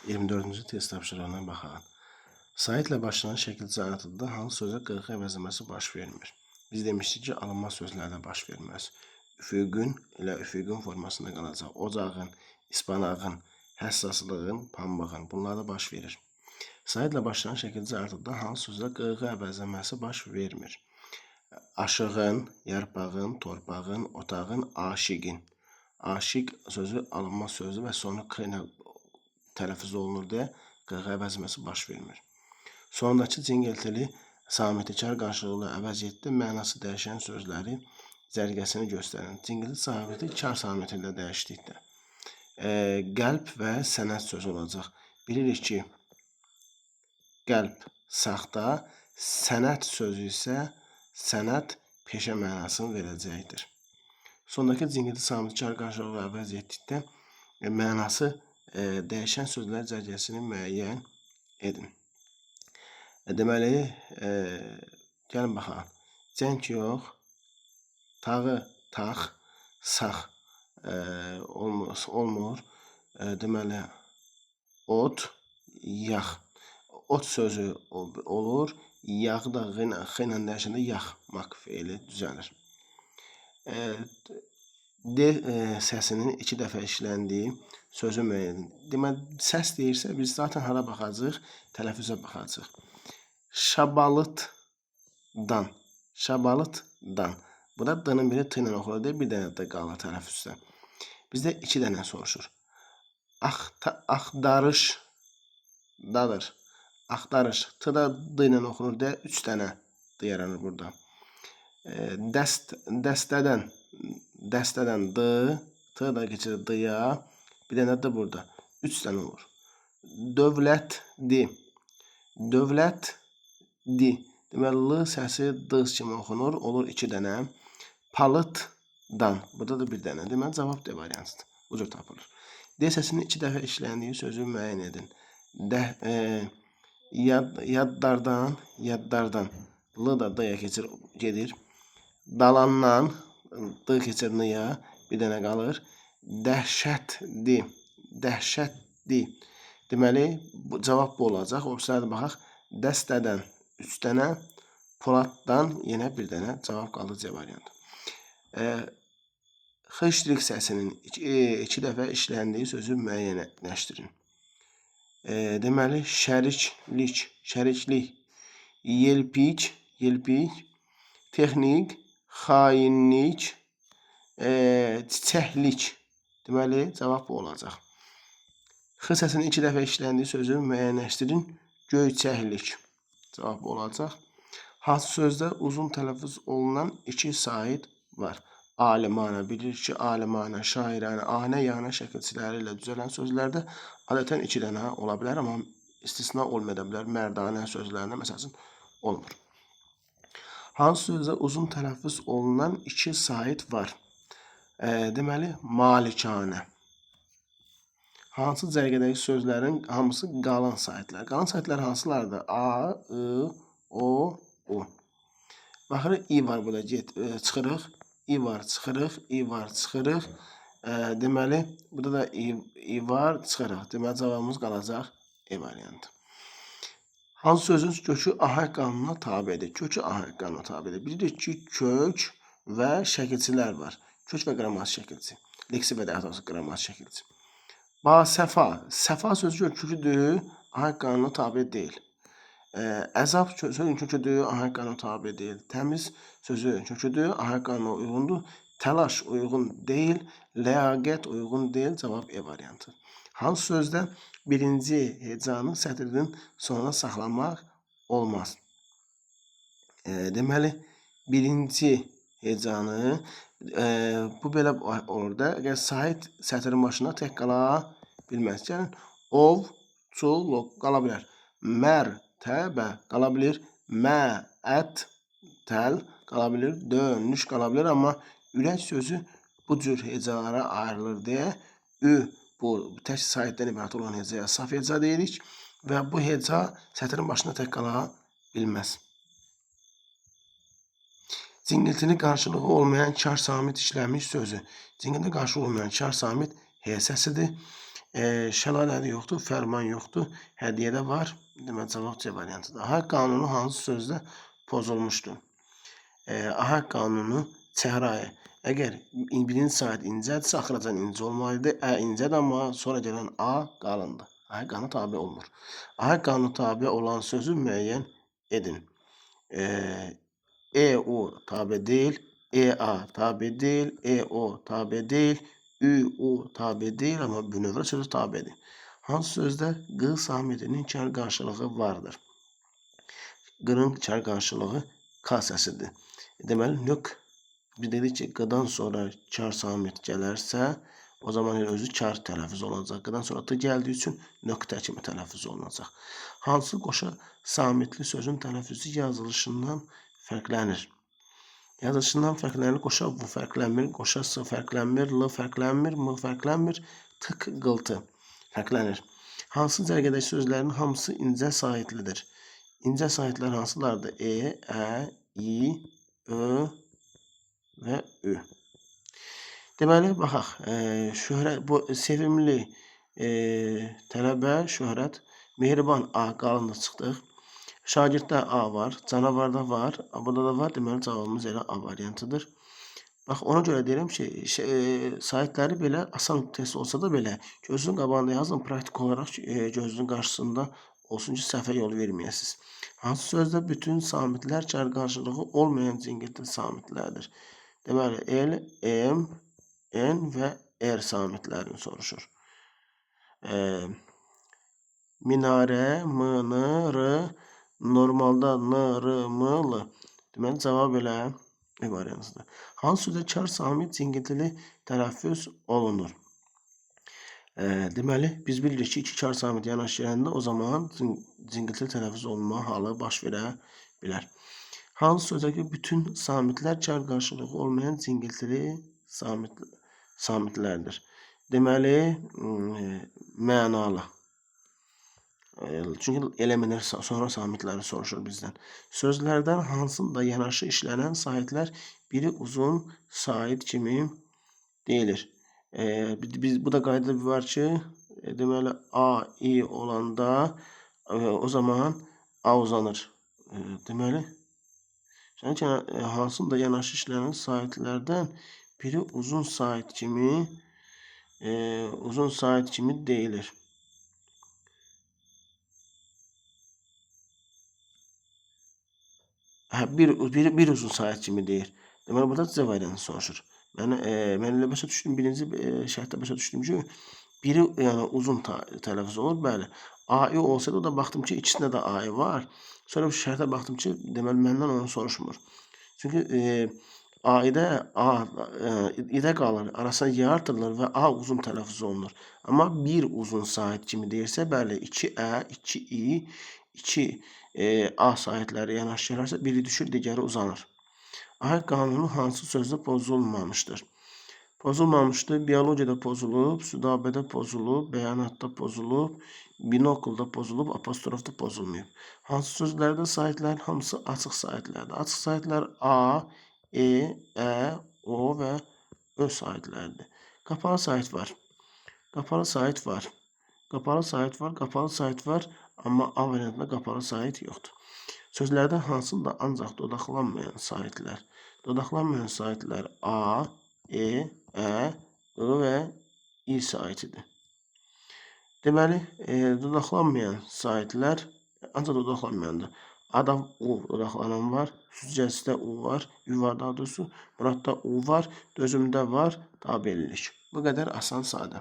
24-cü test tapşırığına baxaq. Saitlə başlanan şəkildə anlatıldı, hansı sözə qırğı əvəzləməsi baş vermir. Biz demişdik ki, alınmaz sözlərdə baş verməz. Üfüqün ilə üfüqün formasında qalacaq. Ocağın, ispanağın, həssaslığın, pambığın bunlarda baş verir. Saitlə başlanan şəkildə anlatıldı, hansı sözə qırğı əvəzləməsi baş vermir. Aşığın, yarpağın, torpağın, otağın, aşiqin. Aşiq sözü alınmaz sözü və sonu k ilə tələffüz olunur deyə qırğı əvəzləməsi baş vermir. Sonundakı cingiltili samitlikar qarşılıqlı əvəz etdi mənası dəyişən sözləri cərgəsini göstərin. Cingilti samiti kar samiti ilə dəyişdikdə qəlb və sənət sözü olacaq. Bilirik ki, qəlb saxta, sənət sözü isə sənət peşə mənasını verəcəkdir. Sondakı cingilti samitlikar qarşılıqlı əvəz etdikdə mənası dəyişən sözlər cərgəsini müəyyən edin. Deməli, gəlin baxaq. Cəng yox, tağı, tax, sax olmur. Deməli, ot, yağ. Ot sözü olur, yağı da x ilə dəyişəndə yaxmaq feili düzəlir. D səsinin 2 dəfə işləndiyi sözü müəyyən edin. Deməli, səs deyirsə, biz zaten hara baxacaq? Tələffüzə baxacaq. Şabalıtdan, şabalıtdan. Bu da d-nın biri t ilə oxunur deyə bir dənə d qalır tələffüzdə. Bizdə 2 dənə soruşur. Axtarışdadır. Axtarış. T da d ilə oxunur deyə 3 dənə d yaranır burada. Dəstədən. Dəstədən d, t da keçir d-ya, bir dənə d burada. 3 dənə olur. Dövlətdi. Dövlətdi. Deməli, l səsi d kimi oxunur, olur 2 dənə. Palıtdan. Burada da bir dənə. Deməli, cavab D variantıdır. Bu cür tapılır. D səsinin 2 dəfə işləndiyi sözü müəyyən edin. Yaddardan, yaddardan. L da d-ya keçir, gedir. Dalandan, d keçir n-ya, bir dənə qalır. Dəhşətdi, dəhşətdi. Deməli, bu cavab bu olacaq. Opsiyaya baxaq. Dəstədən 3 dənə, poladdan yenə bir dənə cavab qaldı C variantı. X səsinin 2 dəfə işləndiyi sözü müəyyənləşdirin. Deməli, şəriklik, şəriklik, yelpik, yelpik, texnik, xainlik, çiçəklik. Deməli, cavab bu olacaq. X səsinin 2 dəfə işləndiyi sözü müəyyənləşdirin. Göyçəklik. Cavab bu olacaq. Hansı sözdə uzun tələffüz olunan 2 sait var? Alimana. Bilirik ki, alimana, şairənə, anə, yanə şəkilçiləri ilə düzələn sözlərdə adətən 2 dənə ola bilər, amma istisna olmaya bilər. Mərdanə sözlərində məsəl üçün olmur. Hansı sözdə uzun tələffüz olunan 2 sait var? Deməli, malikanə. Hansı cərgədəki sözlərin hamısı qalın saitlər? Qalın saitlər hansılardır? A, I, O, U. Baxırıq, I var burada, çıxırıq. I var, çıxırıq. I var, çıxırıq. Deməli, burada da I var, çıxırıq. Deməli, cavabımız qalacaq E variantı. Hansı sözün kökü ahəng qanununa tabidir? Kökü ahəng qanununa tabidir. Bilirik ki, kök və şəkilçilər var. Kök və qrammatik şəkilçi. Leksi və dəhtası qrammatik şəkilçi. Basəfa. Səfa sözü köküdür, ahəng qanununa tabi deyil. Əzab sözün köküdür, ahəng qanununa tabi deyil. Təmiz sözü köküdür, ahəng qanununa uyğundur. Təlaş uyğun deyil, ləyaqət uyğun deyil. Cavab E variantı. Hansı sözdə birinci hecanı sətirin sonuna saxlamaq olmaz? Deməli, birinci hecanı bu belə olur da, əgər sait sətirin başına tək qala bilməz. Yəni, ov, çuluq qala bilər. Mərtəbə qala bilir. Məətəl qala bilir. Dönüş qala bilir. Amma ürək sözü bu cür hecalara ayrılır deyə bu tək saitdən ibarət olan hecaya saf heca deyirik və bu heca sətirin başına tək qala bilməz. Cingiltili qarşılığı olmayan kar samit işləmiş sözü. Cingiltili qarşılığı olmayan kar samit H səsidir. Şəlalədə yoxdur, fərman yoxdur, hədiyyədə var. Deməli, cavab C variantıdır. Ahəng qanunu hansı sözdə pozulmuşdur? Ahəng qanunu çəhrayı. Əgər birinci saat incədirsə, axıracan incə olmalıdır. İncədir, amma sonra gələn A qalındır. Ahəng qanunu tabe olmur. Ahəng qanunu tabe olan sözü müəyyən edin. E-U tabe deyil, E-A tabe deyil, E-O tabe deyil, Ü-U tabe deyil, amma bünövrə sözü tabedir. Hansı sözdə q samitinin kar qarşılığı vardır? Q'nın kar qarşılığı K səsidir. Deməli, nök biz dedik ki, q'dan sonra kar samit gələrsə, o zaman özü kar tələffüz olacaq. Q'dan sonra t gəldiyi üçün nöqtə kimi tələffüz olunacaq. Hansı qoşa samitli sözün tələffüzü yazılışından fərqlənir? Yazılışından fərqlənir, qoşa V fərqlənmir, qoşa S fərqlənmir, L fərqlənmir, M fərqlənmir, tık qıltı fərqlənir. Hansı cərgədəki sözlərin hamısı incə saitlidir? İncə saitlər hansılardır? E, Ə, İ, Ö və Ü. Deməli, baxaq, bu sevimli tələbə Şöhrət, mehriban A qalında çıxdıq. Şagirddə A var, canavarda var, burada da var. Deməli, cavabımız elə A variantıdır. Bax, ona görə deyirəm ki, saitləri belə asan test olsa da belə gözünün qabağında yazın, praktik olaraq gözünün qarşısında olsun ki, səhvə yol verməyəsiniz. Hansı sözdə bütün samitlər kar qarşılığı olmayan cingiltili samitlərdir? Deməli, L, M, N və R samitlərini soruşur. Minarə, M, N, R, normalda N, R, M, L. Deməli, cavab elə E variantıdır. Hansı sözdə kar samit cingiltili tələffüz olunur? Deməli, biz bilirik ki, iki kar samit yanaşı gələndə o zaman cingiltili tələffüz olunma halı baş verə bilər. Hansı sözdəki bütün samitlər kar qarşılığı olmayan cingiltili samitlərdir? Deməli, mənalı. Çünki elementlər sonra samitləri soruşur bizdən. Sözlərdən hansında yanaşı işlənən saitlər biri uzun sait kimi deyilir. Bu da qaydada var ki, deməli A, I olanda o zaman A uzanır. Deməli, hansında yanaşı işlənən saitlərdən biri uzun sait kimi deyilir. Bir uzun sait kimi deyir. Deməli, burada C variantı soruşur. Mən elə başa düşdüm, birinci şərtdə başa düşdüm ki, biri yəni uzun tələffüz olur, bəli. AI olsaydı, o da baxdım ki, ikisində də AI var. Sonra bu şərtə baxdım ki, deməli, məndən onu soruşmur. Çünki A-də İ-də qalır, arasına Y artırılır və A uzun tələffüz olunur. Amma bir uzun sait kimi deyirsə, bəli, 2Ə, 2İ, 2 A saitləri yanaşı gələrsə, biri düşür, digəri uzanır. Ahəng qanunu hansı sözdə pozulmamışdır? Pozulmamışdır, biologiyada pozulub, südabədə pozulub, bəyanatda pozulub, binoklda pozulub, apostrofda pozulmayıb. Hansı sözlərdə saitlərin hamısı açıq saitlərdir? Açıq saitlər A, E, Ə, O və Ö saitlərdir. Qapalı sait var. Qapalı sait var. Qapalı sait var, qapalı sait var, amma A variantında qapalı sait yoxdur. Sözlərdən hansında ancaq dodaqlanmayan saitlər? Dodaqlanmayan saitlər A, E, Ə, I və İ saitidir. Deməli, dodaqlanmayan saitlər ancaq dodaqlanmayandır. Ada U dodaqlanan var, süzgəcdə U var, yuvarda doğrusu, Muradda U var, dözümdə var, tabelilik. Bu qədər asan, sadə.